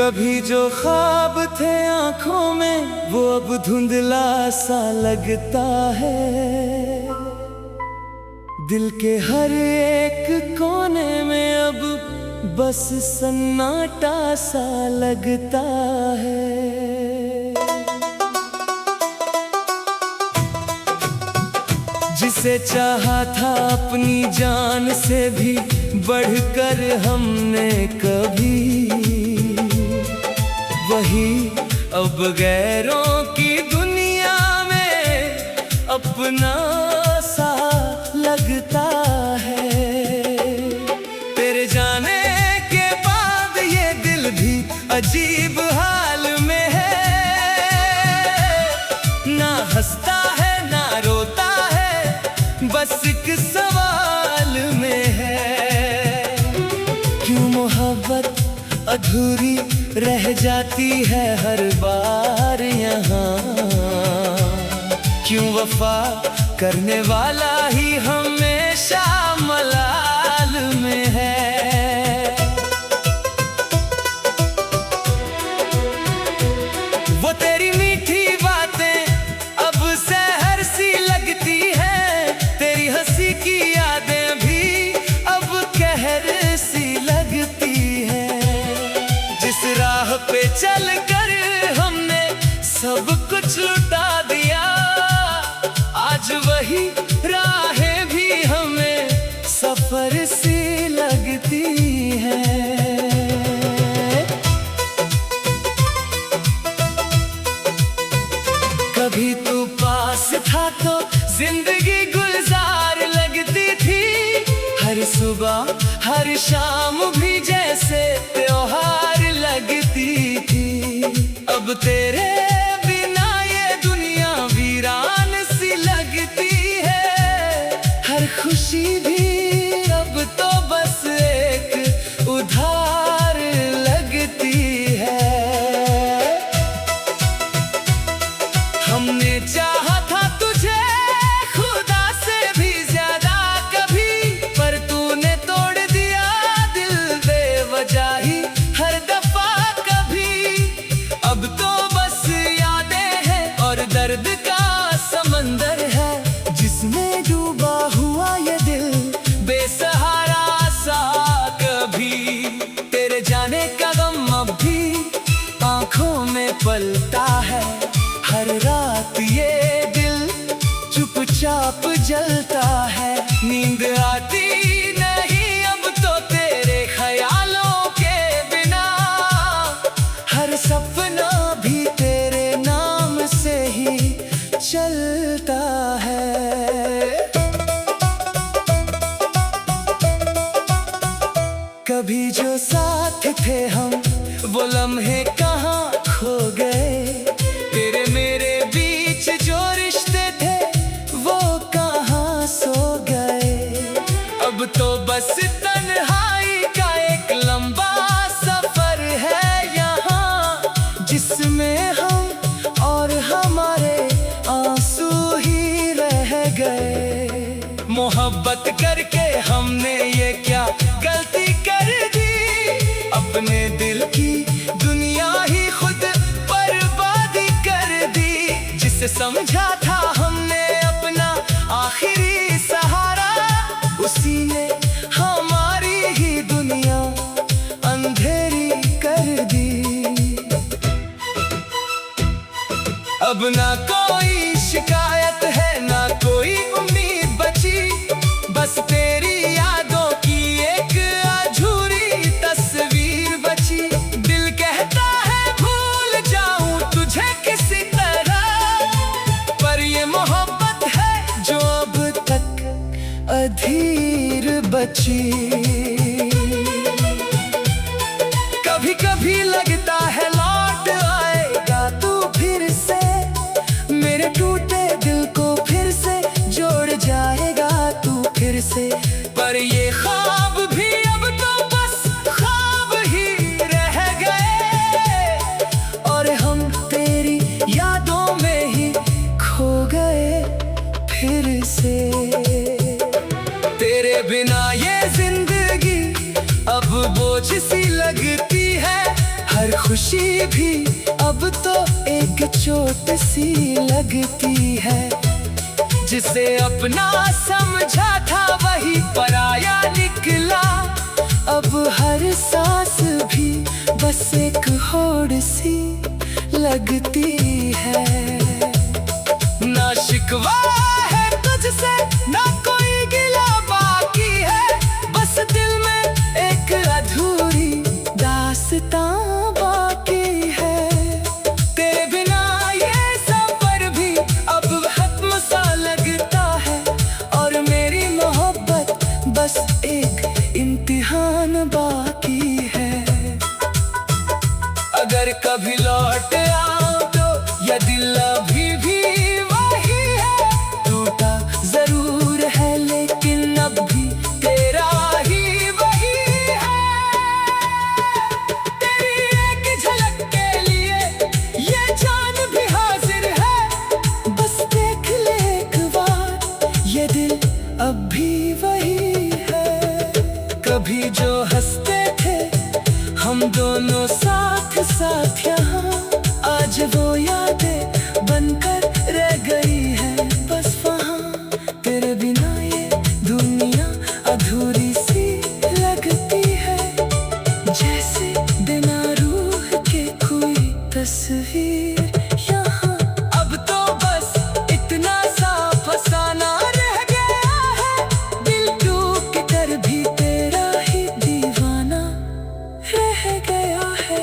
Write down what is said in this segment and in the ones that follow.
कभी जो ख्वाब थे आंखों में वो अब धुंधला सा लगता है। दिल के हर एक कोने में अब बस सन्नाटा सा लगता है। जिसे चाहा था अपनी जान से भी बढ़कर हमने कभी, वही अब गैरों की दुनिया में अपना सा लगता है। तेरे जाने के बाद ये दिल भी अजीब हाल में है। ना हंसता है ना रोता है, बस एक सवाल में है। क्यों मोहब्बत अधूरी रह जाती है हर बार यहाँ? क्यों वफा करने वाला ही हमेशा मलाल में है? वो तेरी मीठी बातें अब सहर सी लगती है। तेरी हंसी की यादें भी अब कहर सी लगती है। जिस राह पे चल कर हमने सब कुछ लुटा दिया, आज वही राहें भी हमें सफर सी लगती हैं। कभी तू पास था तो जिंदगी गुलजार लगती थी। हर सुबह हर शाम भी जैसे त्योहार लगती थी। अब तेरे बिना ये दुनिया वीरान सी लगती है। हर खुशी भी अब तो बस एक उधार लगती है। हमने चाहा था तुझे खुदा से भी ज्यादा कभी, पर तूने तोड़ दिया दिल बेवजह ही हर दफा कभी। अब तो बस यादें हैं और दर्द का समंदर है, जिसमें डूबा हुआ ये दिल बेसहारा सा कभी। तेरे जाने का गम अब भी आंखों में पलता है। हर रात ये दिल चुपचाप जलता है। नींद आती नहीं अब तो तेरे ख्यालों के बिना। हर सपना भी तेरे नाम से ही चलता है। कभी जो साथ थे हम वो लम्हे कहाँ खो गए? तेरे मेरे बीच जो रिश्ते थे वो कहाँ सो गए? अब तो बस तन्हाई का एक लंबा सफर है यहाँ, जिसमें हम और हमारे आंसू ही रह गए। मोहब्बत करके हमने ये क्या गलती कर दी? अपने दिल की दुनिया ही खुद बर्बादी कर दी। जिसे समझा था हमने अपना आखिरी सहारा, उसी ने हमारी ही दुनिया अंधेरी कर दी। अब ना कोई शिकायत है ना कोई उम्मीद बची, बस तेरी यादों की एक अधूरी तस्वीर बची। दिल कहता है भूल जाऊं तुझे किसी तरह, पर ये मोहब्बत है जो अब तक अधीर बची। कभी कभी लगता है लौट आएगा तू फिर से, मेरे टूटे दिल को फिर से जोड़ जाएगा तू फिर से। पर ये ख्वाब भी अब तो बस ख्वाब ही रह गए, और हम तेरी यादों में ही खो गए फिर से। तेरे बिना ये जिंदगी अब बोझ सी लगती है। हर खुशी भी अब तो एक चोट सी लगती है। जिसे अपना समझा था वही पराया निकला। अब हर सांस भी बस एक होड़ सी लगती है। ना शिकवा है तुझसे ना कोई गिला बाकी है, बस दिल में एक अधूरी दास्तां बाकी है। तेरे बिना ये सफर भी अब खत्म सा लगता है, और मेरी मोहब्बत बस एक इम्तिहान बाकी है। अगर कभी लौट आओ तो ये दिल अभी भी वही है। टूटा जरूर है लेकिन अब भी तेरा ही वही है। तेरी एक झलक के लिए ये जान भी हाजिर है। बस देख ले एक बार ये दिल अब भी वही है। कभी जो हंसते थे हम दोनों साथ साथ यहाँ, आज वो यादें बनकर रह गई है बस वहाँ। तेरे बिना ये दुनिया अधूरी सी लगती है, जैसे बिना रूह के कोई तस्वीर यहाँ। अब तो बस इतना सा फसाना रह गया है, दिल टूट कर भी तेरा ही दीवाना रह गया है।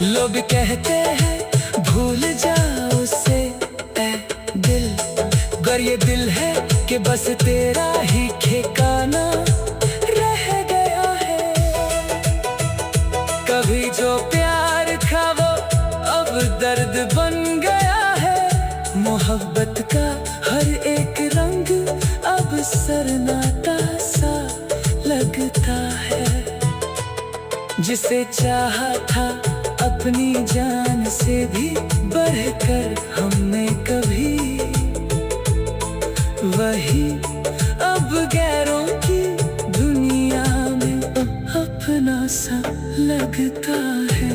लोग कहते हैं भूल जाओ उसे ऐ दिल, गर ये दिल है कि बस तेरा ही ठिकाना रह गया है। कभी जो प्यार था वो अब दर्द बन गया है। मोहब्बत का हर एक रंग अब सरनाटा सा लगता है। जिसे चाहा था अपनी जान से भी बढ़कर हमने कभी, वही अब गैरों की दुनिया में अपना सा लगता है।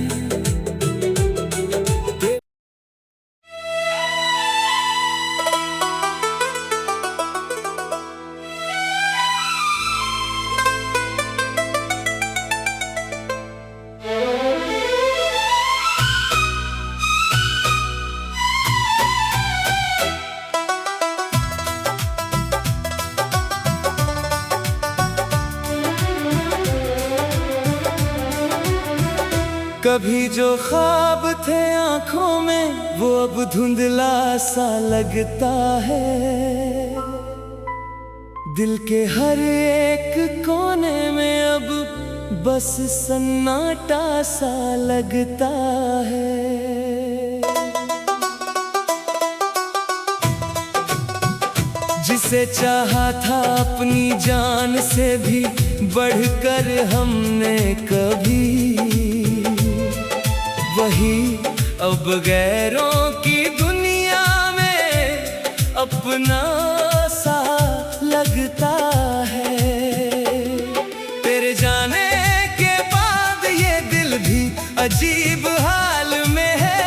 कभी जो ख्वाब थे आंखों में वो अब धुंधला सा लगता है। दिल के हर एक कोने में अब बस सन्नाटा सा लगता है। जिसे चाहा था अपनी जान से भी बढ़कर हमने कभी, वही अब गैरों की दुनिया में अपना सा लगता है। तेरे जाने के बाद ये दिल भी अजीब हाल में है।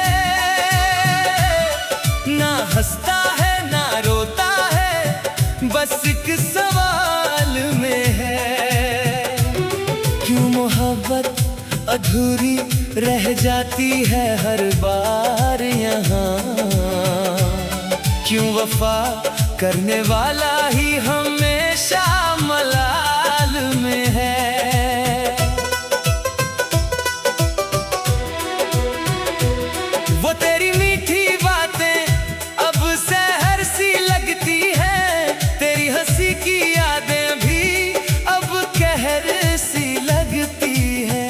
ना हंसता है ना रोता है, बस एक सवाल में है। क्यों मोहब्बत अधूरी रह जाती है हर बार यहाँ। क्यों वफा करने वाला ही हमेशा मलाल में है। वो तेरी मीठी बातें अब सहर सी लगती है। तेरी हंसी की यादें भी अब कहर सी लगती है।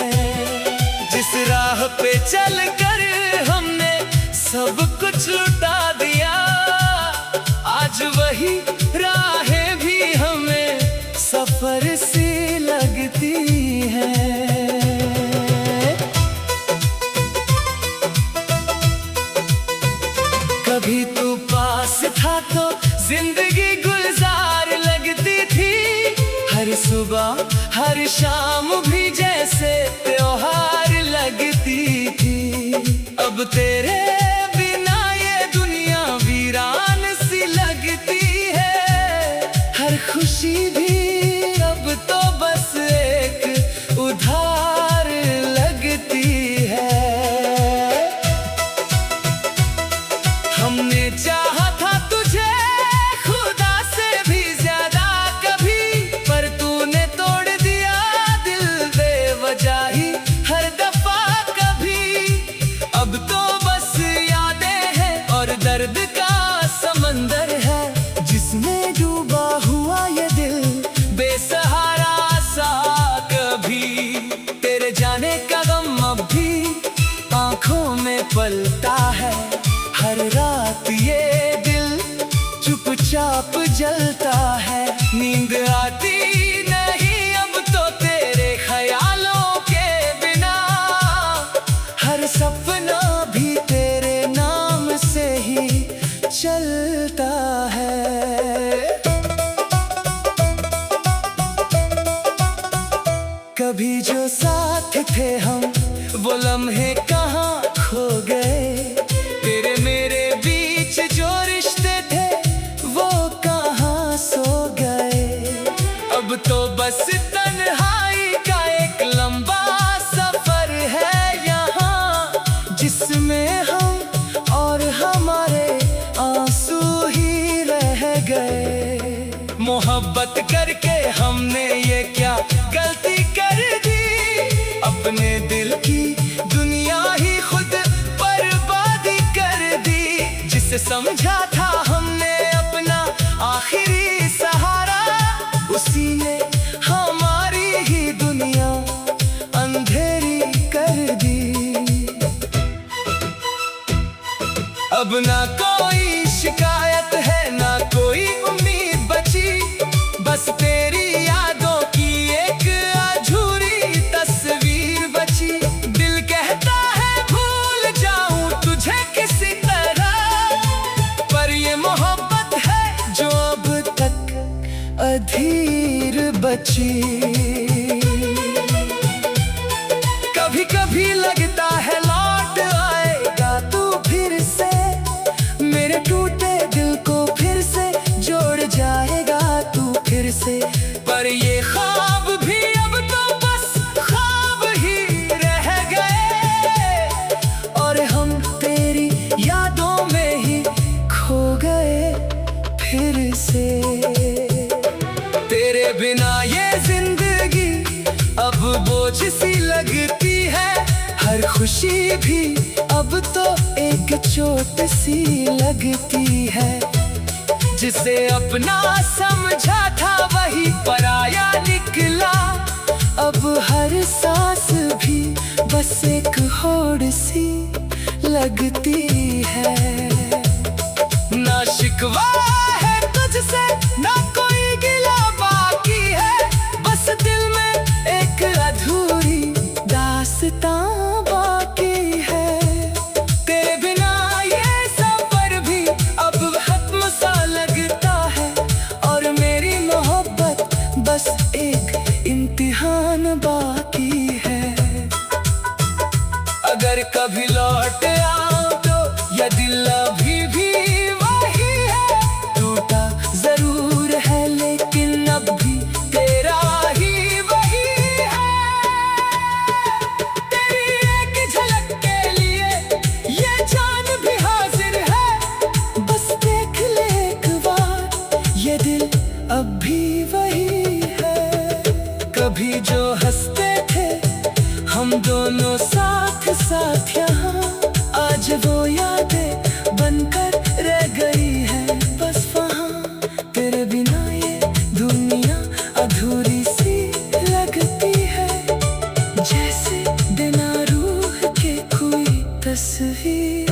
जिस राह पे चल कर हमने सब कुछ लुटा दिया, आज वही राहें भी हमें सफर सी लगती हैं। कभी तू पास था तो जिंदगी गुलजार लगती थी। हर सुबह हर शाम भी जैसे त्योहार लगती थी। अब तेरे बिना ये दुनिया वीरान सी लगती है। हर खुशी भी अब तो बस एक उधार लगती है। हमने चाहा था तुझे खुदा से भी ज्यादा कभी, पर तूने तोड़ दिया दिल बेवजह ही हर दफा कभी। अब तो बस यादें हैं और दर्द का समंदर है, जिसमें डूबा हुआ ये दिल बेसहारा सा कभी। तेरे जाने का गम अब भी आंखों में पलता है। हर रात ये दिल चुपचाप जलता है। नींद आती नहीं अब तो तेरे ख्यालों के बिना। हर सपना भी तेरे नाम से ही चलता है। कभी जो साथ थे हम वो लम्हे कहाँ खो गए। तेरे मेरे बीच जो रिश्ते थे वो कहाँ सो गए। अब तो बस तन्हाई का एक लंबा सफर है यहाँ, जिसमें हम और हमारे आंसू ही रह गए। मोहब्बत करके हमने ये क्या गलती कर दी, अपने दिल की दुनिया ही खुद बर्बादी कर दी। जिसे समझा था हमने अपना आखिरी सहारा, उसी ने हमारी ही दुनिया अंधेरी कर दी। अब ना कोई शिकायत है ना कोई उम्मीद बची, बस तेरी यादों की एक अधूरी तस्वीर बची। दिल कहता है भूल जाऊं तुझे किसी तरह, पर ये मोहब्बत है जो अब तक अधीर बची। कभी कभी लगता है लौट आएगा तू फिर से, मेरे टूटे दिल को फिर से जोड़ जाएगा तू फिर से। पर ये ख्वाब भी अब तो बस ख्वाब ही रह गए, और हम तेरी यादों में ही खो गए फिर से। तेरे बिना ये जिंदगी अब बोझ सी लगती है। हर खुशी भी अब तो एक चोट सी लगती है। जिसे अपना समझा था वही पराया निकला, अब हर सांस भी बस एक होड़ सी लगती है। ना शिकवा है तुझसे ना कोई गिला बाकी है, बस दिल में एक अधूरी दास्तां बाकी है। तेरे बिना ये सफर भी अब खत्म सा लगता है, और मेरी मोहब्बत बस एक इम्तिहान बाकी है। अगर कभी लौट आओ तो यह दिल अभी भी वही है। टूटा जरूर है लेकिन अब भी तेरा ही वही है। तेरी एक झलक के लिए ये जान भी हाजिर है, बस देख ले एक बार ये दिल अब भी वही है। कभी जो हंसते थे हम दोनों साथ साथ यहाँ, आज वो यादें बनकर रह गई है बस वहाँ। तेरे बिना ये दुनिया अधूरी सी लगती है, जैसे बिना रूह के कोई तस्वीर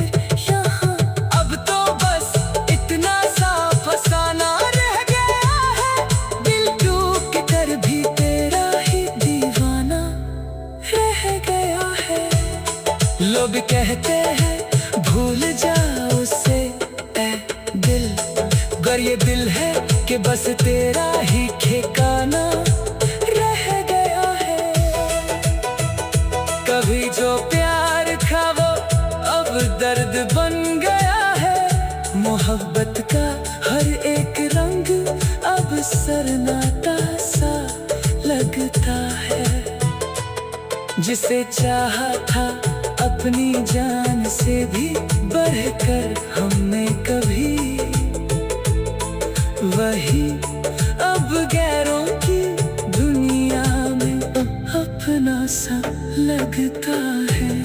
यहाँ। अब तो बस इतना सा फसाना रह गया है, दिल टूट कर भी तेरा ही दीवाना रह गया है। लोग कहते हैं भूल जाओ उसे ऐ दिल, गर ये दिल है कि बस तेरा ही ठिकाना रह गया है। कभी जो मोहब्बत का हर एक रंग अब सन्नाटा सा लगता है। जिसे चाहा था अपनी जान से भी बढ़कर हमने कभी, वही अब गैरों की दुनिया में अपना सा लगता है।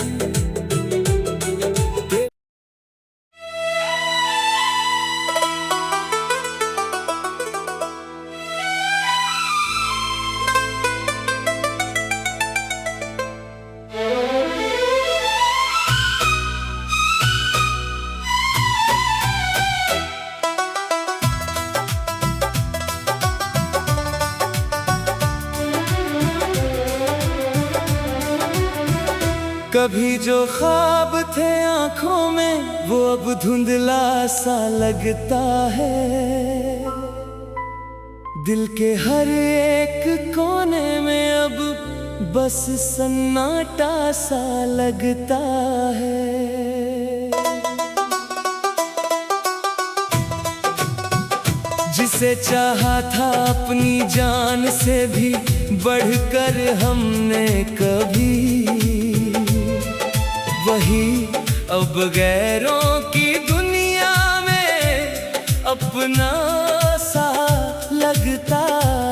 कभी जो ख्वाब थे आंखों में वो अब धुंधला सा लगता है। दिल के हर एक कोने में अब बस सन्नाटा सा लगता है। जिसे चाहा था अपनी जान से भी बढ़कर हमने कभी, वही अब गैरों की दुनिया में अपना सा लगता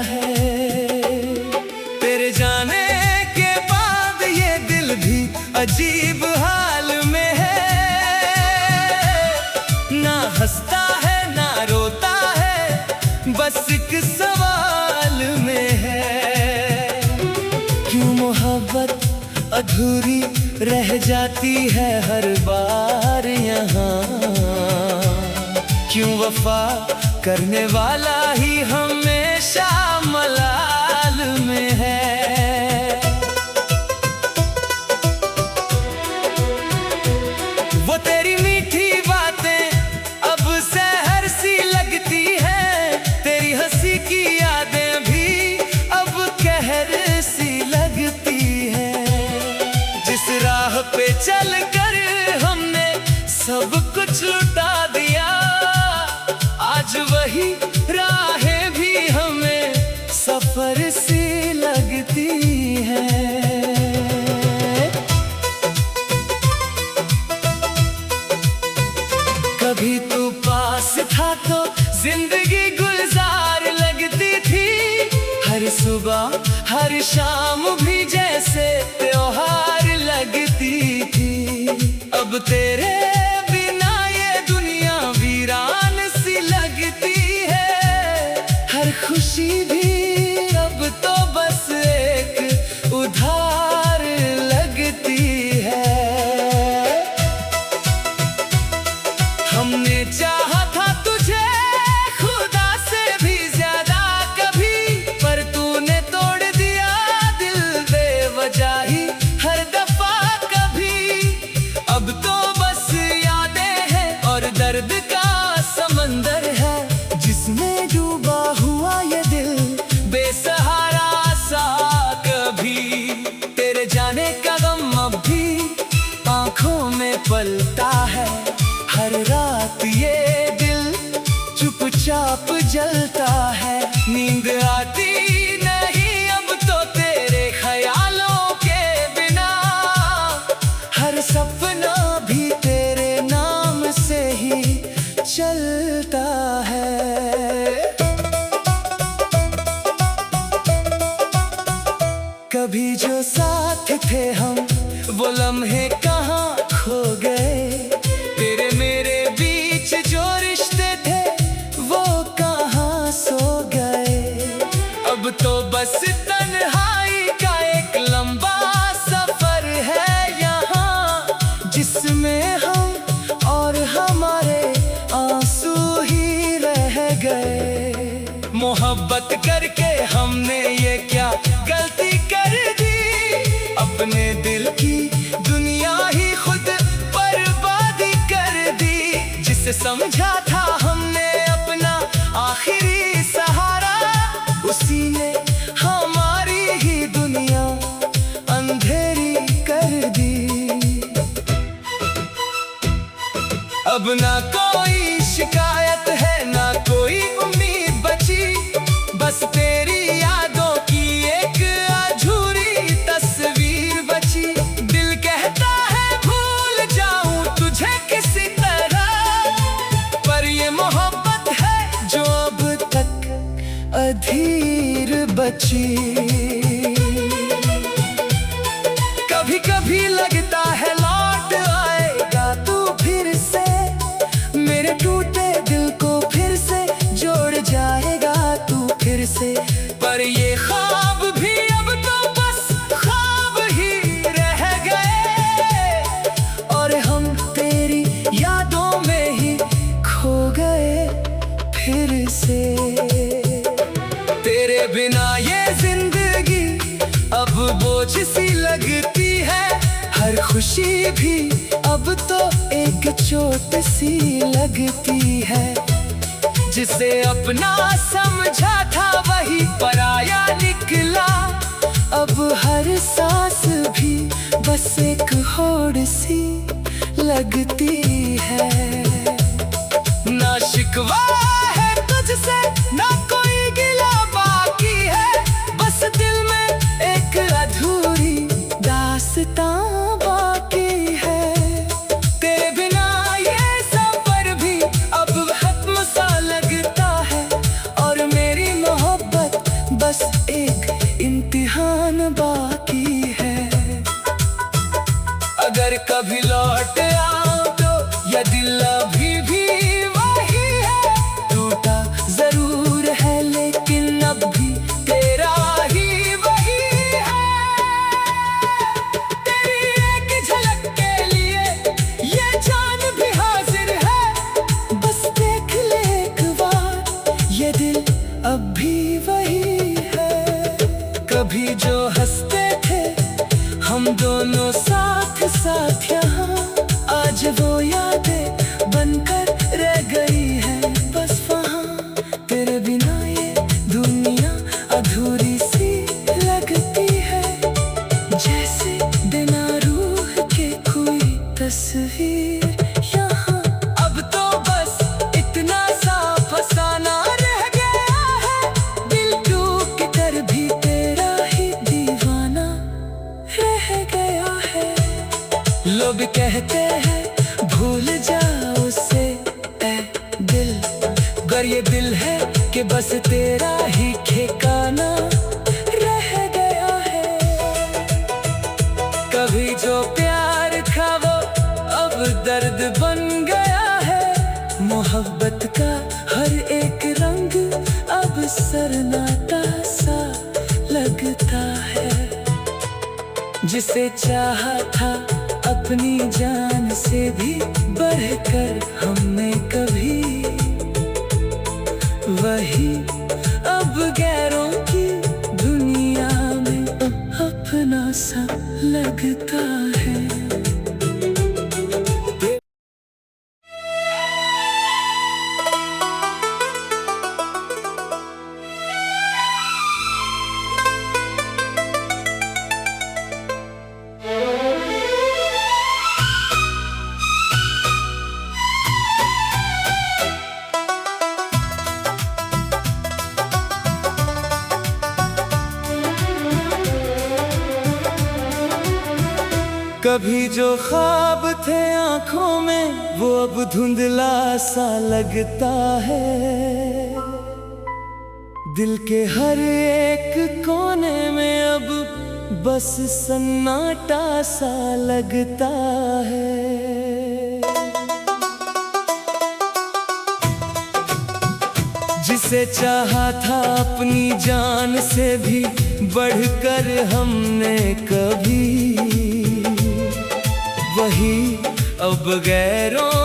है। तेरे जाने के बाद ये दिल भी अजीब हाल में है। ना हंसता है ना रोता है, बस एक सवाल में है। क्यों मोहब्बत अधूरी रह जाती है हर बार यहाँ? क्यों वफा करने वाला ही हमेशा मलाल में है? वो तेरी मीठी बातें अब सहर सी लगती है, तेरी हंसी की यादें भी अब कहर सी लगती है। जिस राह पे चलकर हमने सब कुछ लुटा दिया, आज वही राहें भी हमें सफर सी लगती हैं। कभी तू पास था तो जिंदगी गुलजार लगती थी। हर सुबह हर शाम भी जैसे त्योहार लगती थी। अब तेरे बिना ये दुनिया वीरान सी लगती है। हर खुशी भी अब तो बस एक उधार लगती है। हमने चाहा था तुझे खुदा से भी ज्यादा कभी, पर तूने तोड़ दिया दिल बेवजह ही हर दफा कभी। अब तो बस यादें हैं और दर्द का समंदर है, जिसमें डूबा हुआ ये दिल बेसहारा सा कभी। तेरे जाने का गम अब भी आंखों में पलता है। हर रात ये दिल चुपचाप जलता है। नींद आती नहीं अब तो तेरे ख्यालों के बिना। हर सपना भी तेरे नाम से ही चलता है। कभी जो साथ थे हम वो लम्हे कहाँ खो गए। तेरे मेरे बीच जो रिश्ते थे वो कहाँ सो गए। अब तो बस तन्हाई का एक लंबा सफर है यहाँ, जिसमें हम और हमारे आंसू ही रह गए। मोहब्बत करके हमने ये क्या गलती कर दी, अपने दिल की दुनिया ही खुद बर्बादी कर दी। जिसे समझा था हमने अपना आखिरी सहारा, उसी ने हमारी ही दुनिया अंधेरी कर दी। अब ना कोई शिकायत है ना कोई उम्मीद बची, बस तेरी यादों की एक अधूरी तस्वीर बची। दिल कहता है भूल जाऊं तुझे किसी तरह, पर ये मोहब्बत है जो अब तक अधीर बची। कभी कभी लगता है लौट आएगा तू फिर से, मेरे टूटे दिल को फिर से जोड़ जाएगा तू फिर से। पर ये ख्वाब भी अब तो बस ख्वाब ही रह गए, और हम तेरी यादों में ही खो गए फिर से। तेरे बिना ये जिंदगी अब बोझ सी लगती है, हर खुशी भी अब तो एक चोट सी लगती है। जिसे अपना समझा था वही पराया निकला, अब हर सांस भी बस एक होड़ सी लगती है। ना शिकवा है तुझसे ना कोई गिला बाकी है, बस दिल में एक अधूरी दास्तां बाकी है। तेरे बिना ये सफर भी अब खत्म सा लगता है, और मेरी मोहब्बत बस एक इम्तिहान बाकी है। अगर कभी लौट आओ तो ये दिल अभी भी वही है, टूटा जरूर है लेकिन अब भी तेरा ही वही है। तेरी एक झलक के लिए ये जान भी हाजिर है, बस देख ले एक बार ये दिल अब भी वही है। कभी जो हंसते थे हम दोनों साथ साथ यहाँ, आज वो यादें बनकर रह गई है बस वहाँ। तेरे बिना ये दुनिया अधूरी सी लगती है, जैसे बिना रूह के कोई तस्वीर यहाँ। अब तो बस इतना सा फसाना रह गया है, दिल टूट कर भी तेरा ही दीवाना रह गया है। लोग कहते हैं भूल जाओ उसे ऐ दिल, गर ये दिल है कि बस तेरा ही ठिकाना रह गया है। कभी जो प्यार था वो अब दर्द बन गया है, मोहब्बत का हर एक रंग अब सरनाटा सा लगता है। जिसे चाहा था अपनी जान से भी बढ़कर हमने कभी, वही अब गैरों की दुनिया में अपना सा लगता है। कभी जो ख्वाब थे आंखों में वो अब धुंधला सा लगता है, दिल के हर एक कोने में अब बस सन्नाटा सा लगता है। जिसे चाहा था अपनी जान से भी बढ़कर हमने कभी, वही अब गैरों